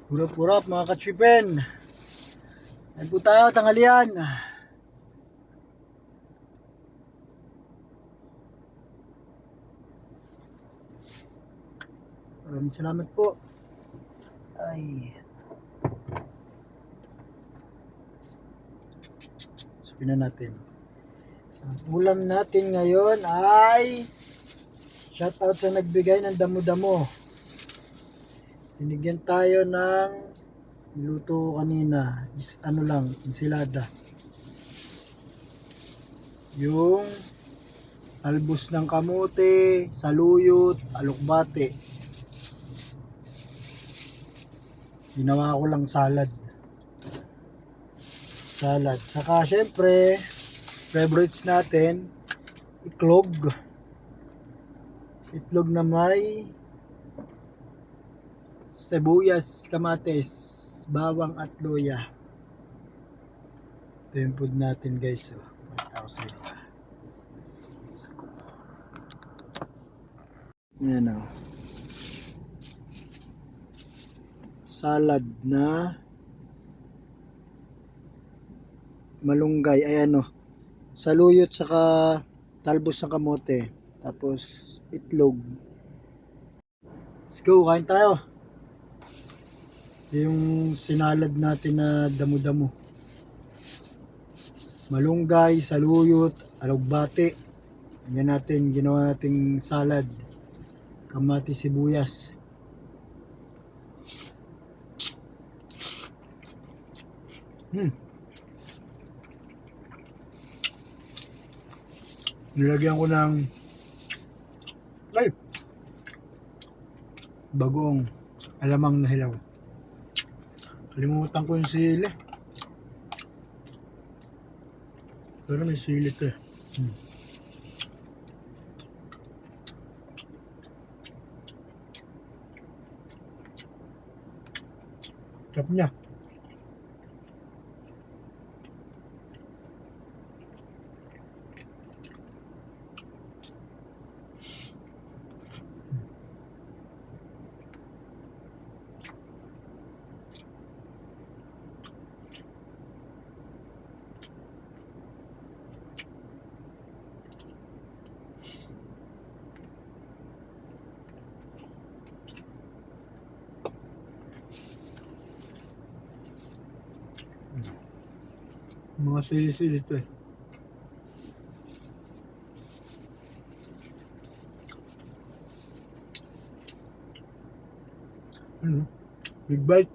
Purap-purap mga kachipen. Ayun po tayo, tanghalian. Maraming salamat po. Ay. Sabihin na natin. Ang ulam natin ngayon ay shoutout sa nagbigay ng damo-damo. Binigyan tayo ng niluto kanina. Ano lang, ensilada. Yung albos ng kamote, saluyot, alokbate. Ginawa ko lang salad. Saka syempre, favorites natin, itlog. Itlog na may sibuyas, kamatis, bawang at luya. Ito yung food natin guys. So, let's go. Yan o. Salad na malunggay. Ayan o. Saluyot saka talbos ng kamote. Tapos itlog. Let's go, kain tayo. Yung sinalad natin na damo-damo. Malunggay, saluyot, alugbate. Yan natin, ginawa nating salad. Kamatis, sibuyas. Nilagyan ko ng bagoong alamang na hilaw. Kalimutan ko yung sili. Pero may sili ito eh. Sarap niya. Mga sili-sili ito eh. Ano? Big bite.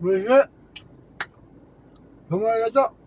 Wala. Gumala to.